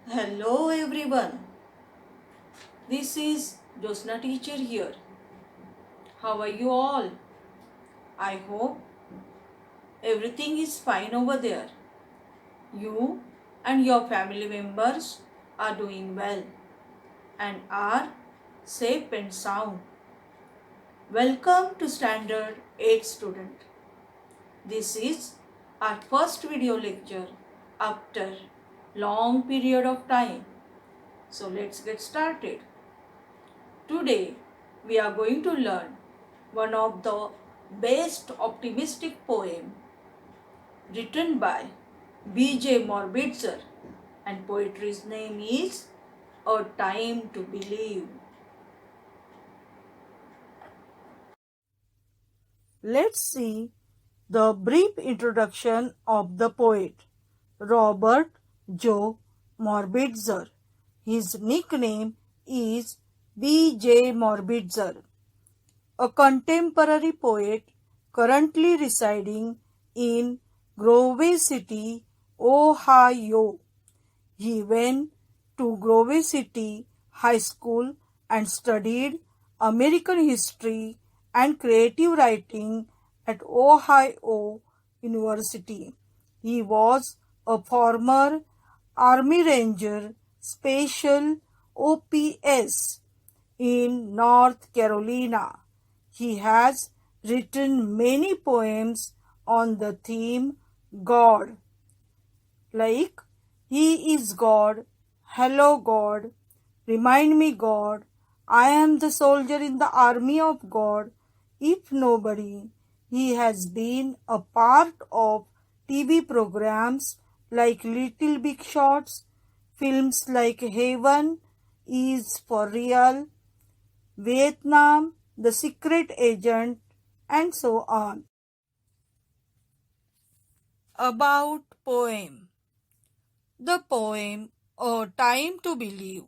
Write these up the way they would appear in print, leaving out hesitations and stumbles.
Hello everyone. This is Josna teacher here. How are you all? I hope everything is fine over there. You and your family members are doing well and are safe and sound. Welcome to Standard 8 student. This is our first video lecture after long period of time. So let's get started. Today we are going to learn one of the best optimistic poem written by B.J. Morbitzer, and poetry's name is A Time to Believe. Let's see the brief introduction of the poet Robert Joe Morbitzer. His nickname is B.J. Morbitzer, a contemporary poet currently residing in Grove City, Ohio. He went to Grove City High School and studied American history and creative writing at Ohio University. He was a former Army Ranger Special OPS in North Carolina. He has written many poems on the theme God, like He is God, Hello God, Remind me God, I am the soldier in the army of God, If Nobody. He has been a part of TV programs like Little Big Shots, films like Heaven is for Real, Vietnam, The Secret Agent, and so on. About poem. The poem A Time to Believe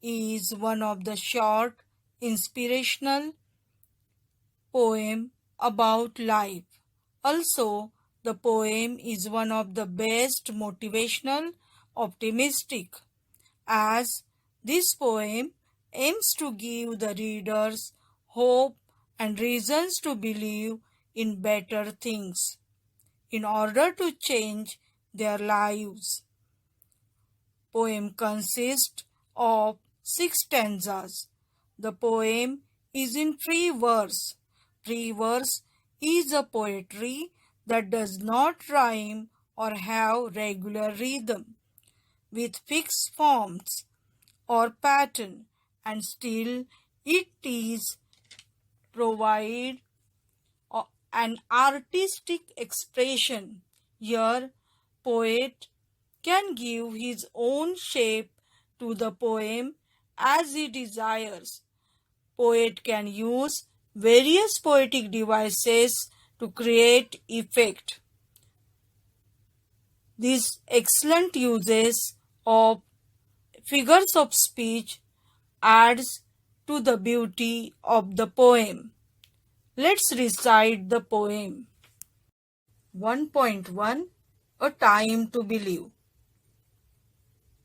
is one of the short, inspirational poem about life. Also, the poem is one of the best motivational, optimistic, as this poem aims to give the readers hope and reasons to believe in better things in order to change their lives. Poem consists of 6 stanzas. The poem is in free verse. Free verse is a poetry that does not rhyme or have regular rhythm with fixed forms or pattern, and still it is provide an artistic expression. Here, poet can give his own shape to the poem as he desires. Poet can use various poetic devices to create effect. These excellent uses of figures of speech adds to the beauty of the poem. Let's recite the poem. 1.1 A Time to Believe.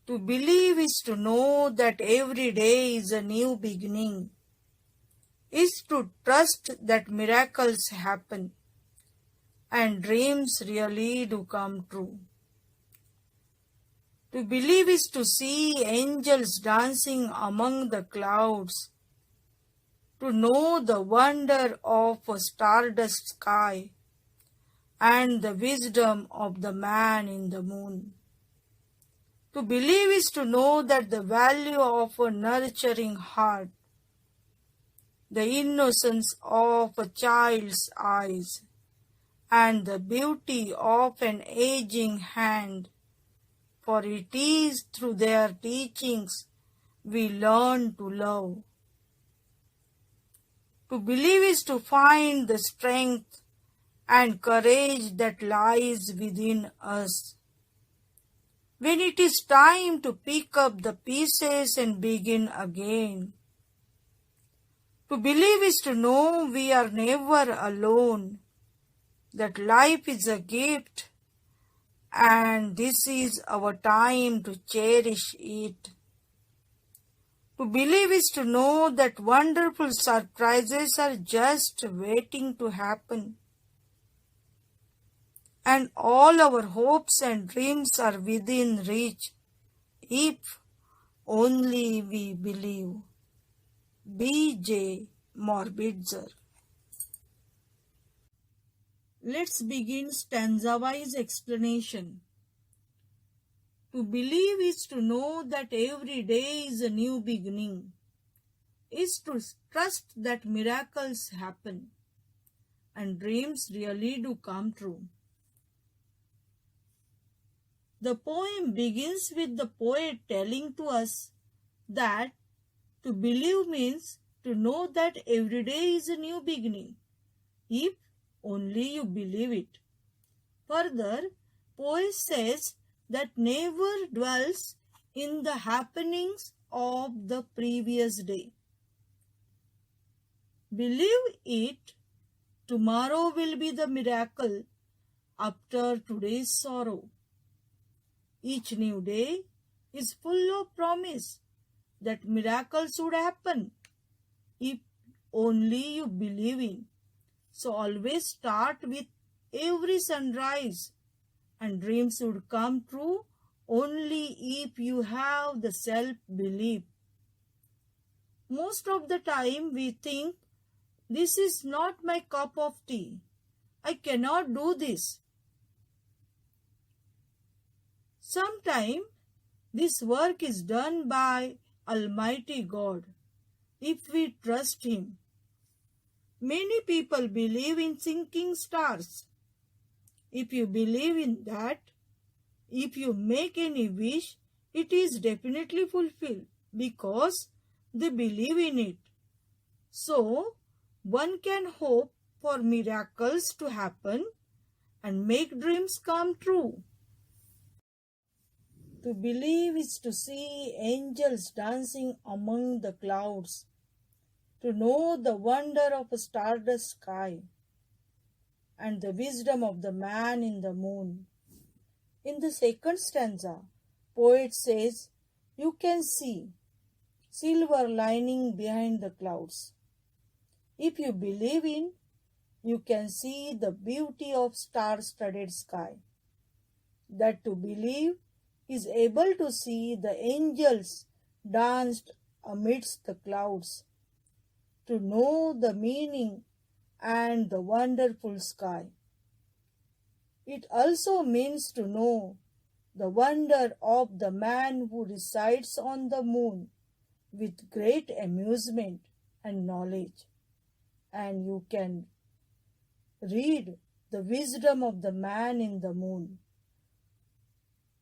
To believe is to know that every day is a new beginning, is to trust that miracles happen and dreams really do come true. To believe is to see angels dancing among the clouds, to know the wonder of a stardust sky and the wisdom of the man in the moon. To believe is to know that the value of a nurturing heart, the innocence of a child's eyes, and the beauty of an aging hand, for it is through their teachings we learn to love. To believe is to find the strength and courage that lies within us, when it is time to pick up the pieces and begin again. To believe is to know we are never alone, that life is a gift and this is our time to cherish it. To believe is to know that wonderful surprises are just waiting to happen, and all our hopes and dreams are within reach if only we believe. B.J. Morbitzer. Let's begin stanza-wise explanation. To believe is to know that every day is a new beginning, is to trust that miracles happen and dreams really do come true. The poem begins with the poet telling to us that to believe means to know that every day is a new beginning, if only you believe it. Further, poet says that never dwells in the happenings of the previous day. Believe it, tomorrow will be the miracle after today's sorrow. Each new day is full of promise that miracles would happen if only you believe in. So always start with every sunrise, and dreams would come true only if you have the self-belief. Most of the time we think, this is not my cup of tea. I cannot do this. Sometimes this work is done by Almighty God if we trust Him. Many people believe in sinking stars. If you believe in that, if you make any wish, it is definitely fulfilled because they believe in it. So, one can hope for miracles to happen and make dreams come true. To believe is to see angels dancing among the clouds, to know the wonder of a stardust sky, and the wisdom of the man in the moon. In the second stanza, poet says, you can see silver lining behind the clouds. If you believe in, you can see the beauty of star-studded sky. That to believe is able to see the angels danced amidst the clouds, to know the meaning and the wonderful sky. It also means to know the wonder of the man who resides on the moon with great amusement and knowledge. And you can read the wisdom of the man in the moon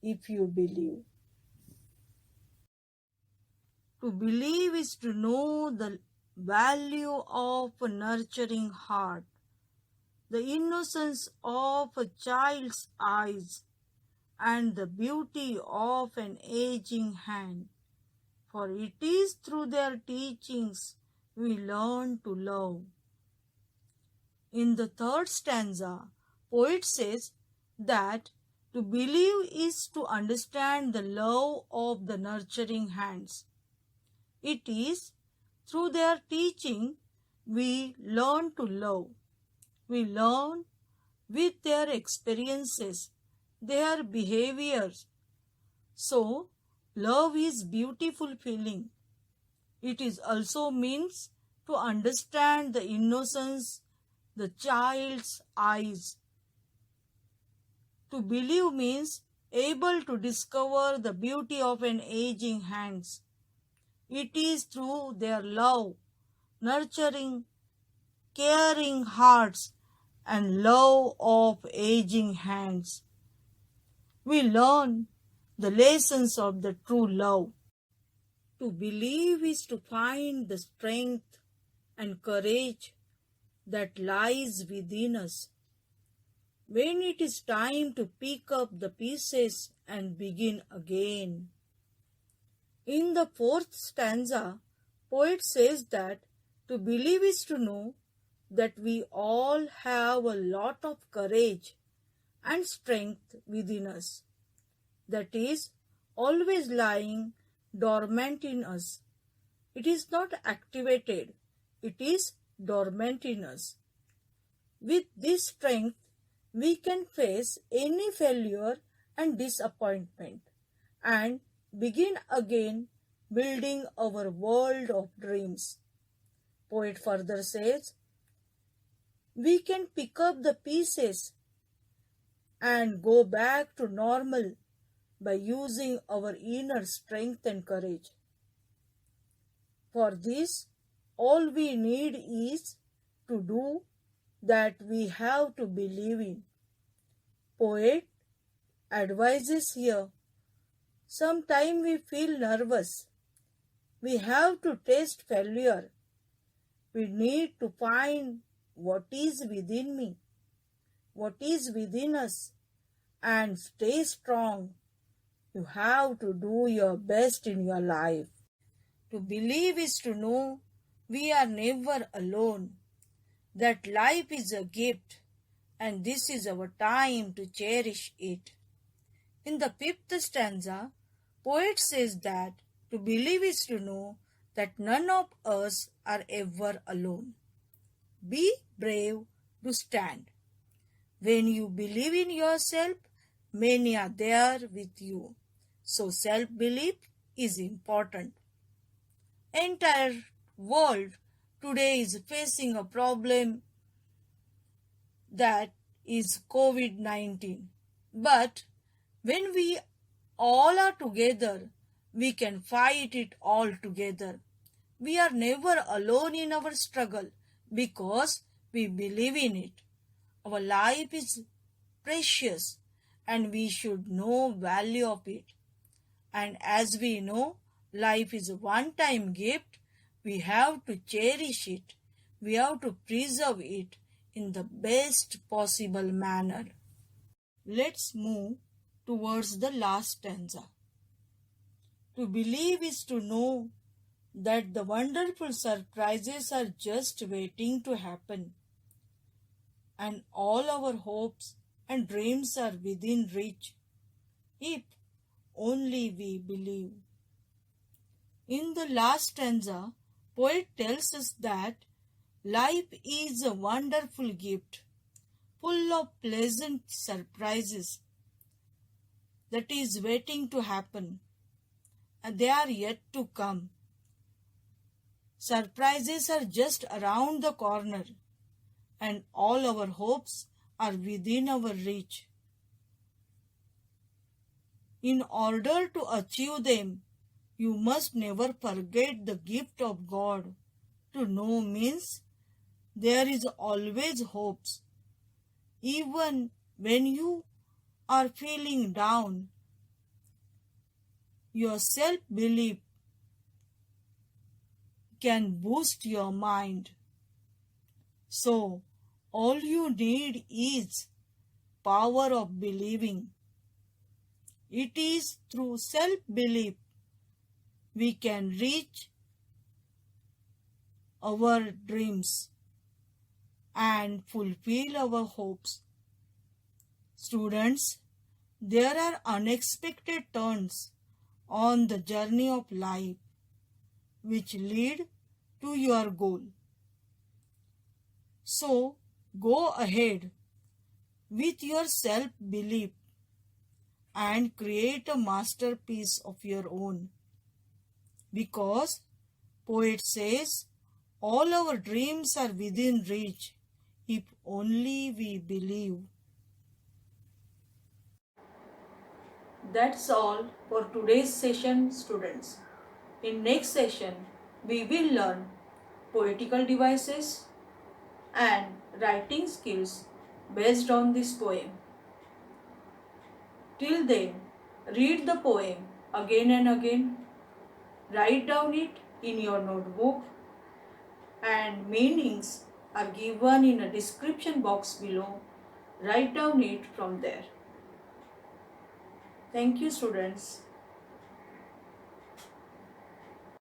if you believe. To believe is to know the value of a nurturing heart, the innocence of a child's eyes, and the beauty of an aging hand. For it is through their teachings we learn to love. In the third stanza, poet says that to believe is to understand the love of the nurturing hands. It is through their teaching we learn to love. We learn with their experiences, their behaviors. So, love is beautiful feeling. It is also means to understand the innocence, the child's eyes. To believe means able to discover the beauty of an aging hands. It is through their love, nurturing, caring hearts, and love of aging hands. We learn the lessons of the true love. To believe is to find the strength and courage that lies within us when it is time to pick up the pieces and begin again. In the fourth stanza, poet says that to believe is to know that we all have a lot of courage and strength within us that is always lying dormant in us. It is not activated, it is dormant in us. With this strength, we can face any failure and disappointment and begin again building our world of dreams. Poet further says, we can pick up the pieces and go back to normal by using our inner strength and courage. For this, all we need is to do that we have to believe in. Poet advises here, sometimes we feel nervous. We have to taste failure. We need to find what is within me, what is within us, and stay strong. You have to do your best in your life. To believe is to know we are never alone, that life is a gift and this is our time to cherish it. In the fifth stanza, poet says that to believe is to know that none of us are ever alone. Be brave to stand. When you believe in yourself, many are there with you. So self-belief is important. Entire world today is facing a problem that is COVID-19. But when we all are together, we can fight it all together. We are never alone in our struggle because we believe in it. Our life is precious and we should know value of it. And as we know, life is a one-time gift. We have to cherish it. We have to preserve it in the best possible manner. Let's move towards the last stanza. To believe is to know that the wonderful surprises are just waiting to happen, and all our hopes and dreams are within reach, if only we believe. In the last stanza, poet tells us that life is a wonderful gift, full of pleasant surprises that is waiting to happen, and they are yet to come. Surprises are just around the corner, and all our hopes are within our reach. In order to achieve them, you must never forget the gift of God. To know means there is always hopes. Even when you are feeling down, your self-belief can boost your mind. So, all you need is power of believing. It is through self-belief we can reach our dreams and fulfill our hopes. Students, there are unexpected turns on the journey of life which lead to your goal. So, go ahead with your self-belief and create a masterpiece of your own. Because poet says, all our dreams are within reach if only we believe. That's all for today's session, students. In next session, we will learn poetical devices and writing skills based on this poem. Till then, read the poem again and again, write down it in your notebook, and meanings are given in a description box below. Write down it from there. Thank you, students.